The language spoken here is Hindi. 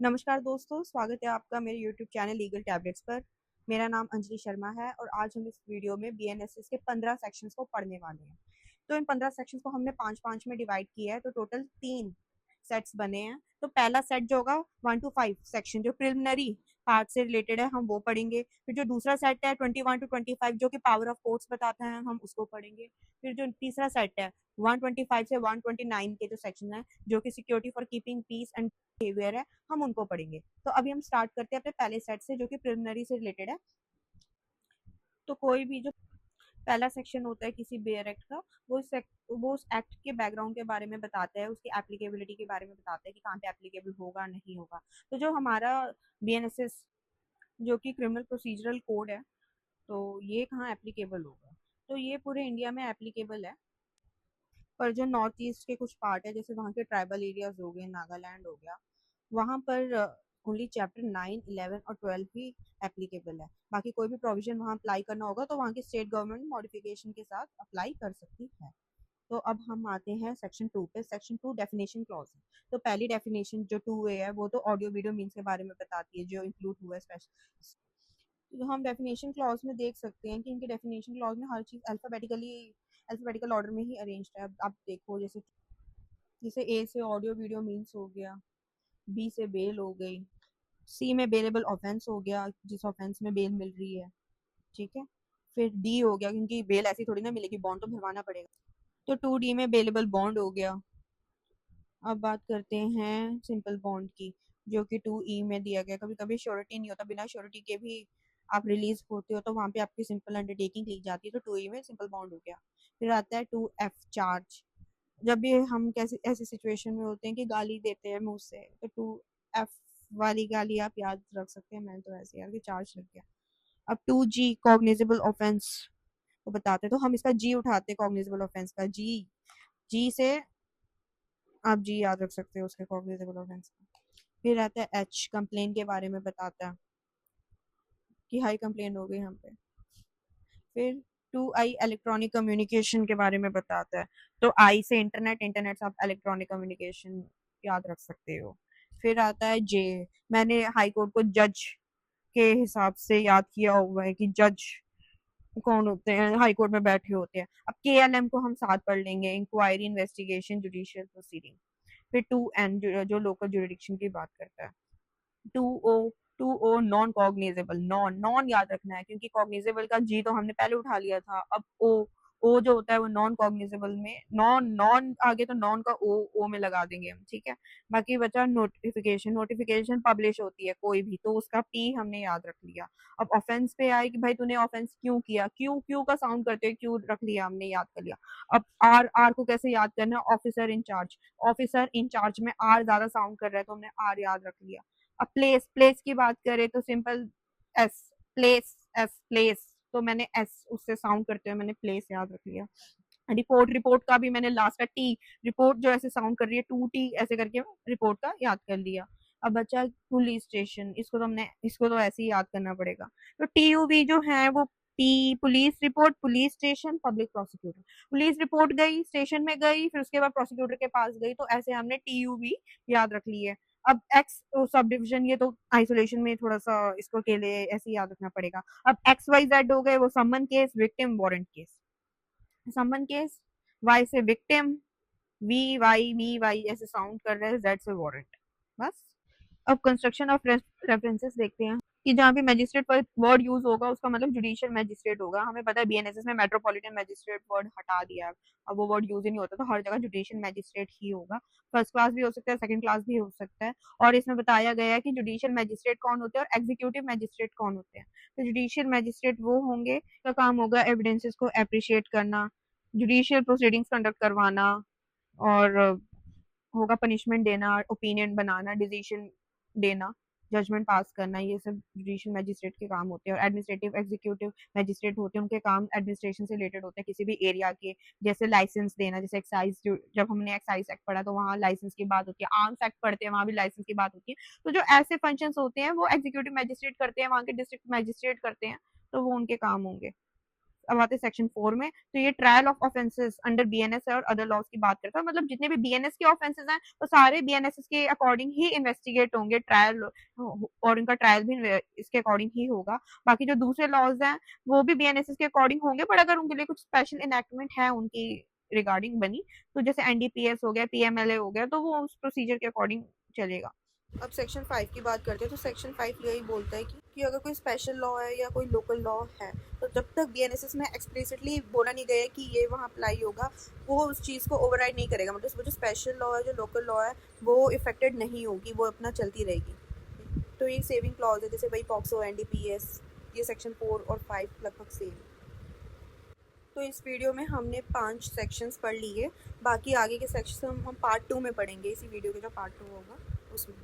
नमस्कार दोस्तों, स्वागत है आपका मेरे यूट्यूब चैनल लीगल टैबलेट्स पर। मेरा नाम अंजलि शर्मा है और आज हम इस वीडियो में बीएनएसएस के 15 सेक्शंस को पढ़ने वाले हैं। तो इन 15 सेक्शंस को हमने 5-5 में डिवाइड किया है, तो टोटल 3 सेट्स बने हैं। तो पहला सेट जो होगा 1 to 5 सेक्शन जो प्रिलिमिनरी पार्ट से रिलेटेड है, हम वो पढ़ेंगे। फिर जो दूसरा सेट है 21 to 25 जो कि पावर ऑफ कोर्ट्स बताता है, हम उसको पढ़ेंगे। फिर जो तीसरा सेट है 125 से 129 के जो सेक्शन है, जो कि security for keeping peace and behaviour है, हम उनको पढ़ेंगे। तो अभी हम स्टार्ट करते हैं अपने पहले सेट से, जो कि प्रिलिमिनरी से रिलेटेड है। तो कोई भी जो पहला सेक्शन होता है किसी बेयर एक्ट का, वो उस एक्ट के बैकग्राउंड के बारे में बताता है, उसकी एप्लीकेबिलिटी के बारे में बताता है कि कहाँ पे एप्लीकेबल होगा नहीं होगा। तो जो हमारा बीएनएसएस जो कि क्रिमिनल प्रोसीजरल कोड है, तो ये कहाँ एप्लीकेबल होगा? तो ये पूरे इंडिया में एप्लीकेबल है, पर जो नॉर्थ ईस्ट के कुछ पार्ट है, जैसे वहाँ के ट्राइबल एरियाज हो गए, नागालैंड हो गया, वहाँ पर ओनली चैप्टर 9, 11 और 12 ही एप्लीकेबल है। बाकी कोई भी प्रोविजन वहाँ अप्लाई करना होगा तो वहाँ की स्टेट गवर्नमेंट मॉडिफिकेशन के साथ अप्लाई कर सकती है। तो अब हम आते हैं सेक्शन 2 पे। सेक्शन 2 डेफिनेशन क्लॉज है। तो पहली डेफिनेशन जो 2A है, वो तो ऑडियो वीडियो मीन्स के बारे में बताती है, जो इंक्लूड हुआ है स्पेशल। तो हम डेफिनेशन क्लॉज में देख सकते हैं कि इनके डेफिनेशन क्लॉज में हर चीज़ अल्फाबेटिकल ऑर्डर में ही अरेंज्ड है। अब आप देखो, जैसे जैसे ए से ऑडियो वीडियो मीन्स हो गया, बी से बेल हो गई, सी में बेलेबल ऑफेंस हो गया, जिस ऑफेंस में बेल मिल रही है, ठीक है। फिर डी हो गया, क्योंकि बेल ऐसी थोड़ी ना मिलेगी, बॉन्ड तो भरवाना पड़ेगा, तो 2D में बेलेबल बॉन्ड हो गया। अब बात करते हैं सिंपल बॉन्ड की, जो कि 2E में दिया गया। कभी कभी श्योरिटी नहीं होता, बिना श्योरिटी के भी आप रिलीज होते हो, तो वहाँ पे आपकी सिंपल अंडरटेकिंग ली जाती है, तो 2E में सिंपल बॉन्ड हो गया। फिर आता है 2F चार्ज। जब भी हम कैसे ऐसी सिचुएशन में होते हैं कि गाली देते हैं मुंह से, तो 2F वाली गाली आप याद रख सकते हैं। मैंने तो ऐसे यार कि चार्ज लग गया। अब 2G कॉग्निजेबल ऑफेंस को बताते हैं, तो हम इसका जी उठाते हैं, कॉग्निजेबल ऑफेंस का जी। जी से आप जी याद रख सकते हो उसके कॉग्निजेबल ऑफेंस का। फिर आता है एच, कंप्लेन के बारे में बताता है कि हाई कंप्लेन हो गई हम पे। फिर 2I इलेक्ट्रॉनिक कम्युनिकेशन के बारे में बताता है, तो आई से इंटरनेट, इंटरनेट से आप इलेक्ट्रॉनिक कम्युनिकेशन याद रख सकते हो। फिर आता है जे, मैंने हाई कोर्ट को जज के हिसाब से याद किया हुआ है कि जज कौन होते हैं, हाई कोर्ट में बैठे होते हैं। अब KLM को हम साथ पढ़ लेंगे, इंक्वायरी, इन्वेस्टिगेशन, जुडिशियल प्रोसीडिंग। फिर 2N जो लोकल जुरिडिक्शन की बात करता है। 2O, 2O non cognizable, non non याद रखना है, क्योंकि कॉग्निजेबल का जी तो हमने पहले उठा लिया था। अब ओ जो होता है वो नॉन कॉग्निजेबल में, नॉन नॉन आगे तो नॉन का ओ में लगा देंगे हम, ठीक है। बाकी बचा नोटिफिकेशन। नोटिफिकेशन पब्लिश होती है कोई भी, तो उसका पी हमने याद रख लिया। अब ऑफेंस पे आए कि भाई तूने ऑफेंस क्यों किया, क्यों क्यों का साउंड करते हुए क्यों रख लिया, हमने याद कर लिया। अब आर, आर को कैसे याद करना है, ऑफिसर इंचार्ज। ऑफिसर इंचार्ज में आर ज्यादा साउंड कर रहा है, तो हमने आर याद रख लिया। अब प्लेस, प्लेस की बात करें तो simple S, place, S place, तो मैंने एस उससे साउंड करते हुए मैंने प्लेस याद रख लिया। रिपोर्ट, रिपोर्ट का भी मैंने लास्ट का टी, रिपोर्ट जो ऐसे साउंड कर रही है 2T ऐसे करके रिपोर्ट का याद कर लिया। अब बचा पुलिस स्टेशन, इसको तो ऐसे ही याद करना पड़ेगा। तो TUV जो है वो P, police report, police station, public prosecutor. Police report गई, स्टेशन में गई, फिर उसके बाद प्रोसिक्यूटर के पास गई, तो ऐसे हमने TUV याद रख ली है। अब एक्स सब डिविजन, ये तो आइसोलेशन में थोड़ा सा इसको अकेले ऐसे याद रखना पड़ेगा। अब XYZ हो गए, वो summon case, victim, warrant case. Summon case, Y से विक्टिम, वी वाई ऐसे साउंड कर रहे हैं, जेड से वारंट, बस। अब कंस्ट्रक्शन ऑफ रेफरेंसेस देखते हैं कि जहाँ भी मैजिस्ट्रेट पर वर्ड यूज होगा उसका मतलब जुडिशियल मैजिस्ट्रेट होगा। हमें पता है बीएनएसएस में मेट्रोपॉलिटन मैजिस्ट्रेट वर्ड हटा दिया है, अब वो वर्ड यूज ही नहीं होता, तो हर जगह जुडिशियल मैजिस्ट्रेट ही होगा। फर्स्ट क्लास भी हो सकता है, सेकंड क्लास भी हो सकता है। और इसमें बताया गया है कि जुडिशियल मैजिस्ट्रेट कौन होते हैं और एग्जीक्यूटिव मैजिस्ट्रेट कौन होते हैं। तो जुडिशियल मैजिस्ट्रेट वो होंगे, का काम होगा एविडेंसेस को अप्रिशिएट करना, जुडिशियल प्रोसीडिंग्स कंडक्ट करवाना, और होगा पनिशमेंट देना, ओपिनियन बनाना, डिसीजन देना, जजमेंट पास करना। ये सब जुडिशियल मैजिस्ट्रेट के काम होते हैं। और एडमिनिस्ट्रेटिव एग्जीक्यूटिव मैजिस्ट्रेट होते हैं, उनके काम एडमिनिस्ट्रेशन से रिलेटेड होते हैं, किसी भी एरिया के, जैसे लाइसेंस देना, जैसे एक्साइज, जब हमने एक्साइज एक्ट पढ़ा तो वहाँ लाइसेंस की बात होती है, आर्म्स एक्ट पढ़ते हैं वहाँ भी लाइसेंस की बात होती है। तो जो ऐसे फंक्शंस होते हैं वो एग्जीक्यूटिव मैजिस्ट्रेट करते हैं, वहाँ के डिस्ट्रिक्ट मैजिस्ट्रेट करते हैं, तो वो उनके काम होंगे। अब आते हैं सेक्शन 4 में। तो ये trial of offences under BNS और अदर लॉज की बात करता है, मतलब जितने भी बीएनएस के ऑफेंसेस हैं तो सारे बीएनएस के अकॉर्डिंग ही इन्वेस्टिगेट होंगे, ट्रायल और इनका ट्रायल भी इसके अकॉर्डिंग ही होगा। बाकी जो दूसरे लॉज हैं वो भी बीएनएस के अकॉर्डिंग होंगे, बट अगर उनके लिए कुछ स्पेशल इनैक्टमेंट है उनकी रिगार्डिंग बनी, तो जैसे एनडीपीएस हो गया, पीएमएलए हो गया, तो वो उस प्रोसीजर के अकॉर्डिंग चलेगा। अब सेक्शन 5 की बात करते हैं। तो सेक्शन 5 यही बोलता है कि अगर कोई स्पेशल लॉ है या कोई लोकल लॉ है, तो जब तक बीएनएसएस में एक्सप्लिसिटली बोला नहीं गया है कि ये वहाँ अप्लाई होगा, वो उस चीज़ को ओवरराइड नहीं करेगा। मतलब वो जो स्पेशल लॉ है, जो लोकल लॉ है, वो इफेक्टेड नहीं होगी, वो अपना चलती रहेगी। तो ये सेविंग क्लॉज है, जैसे वही पॉक्सो, एनडीपीएस, ये सेक्शन 4 और 5 लगभग सेम। तो इस वीडियो में हमने 5 सेक्शंस पढ़ लिए, बाकी आगे के सेक्शन हम पार्ट 2 में पढ़ेंगे, इसी वीडियो के जो पार्ट 2 होगा उसमें।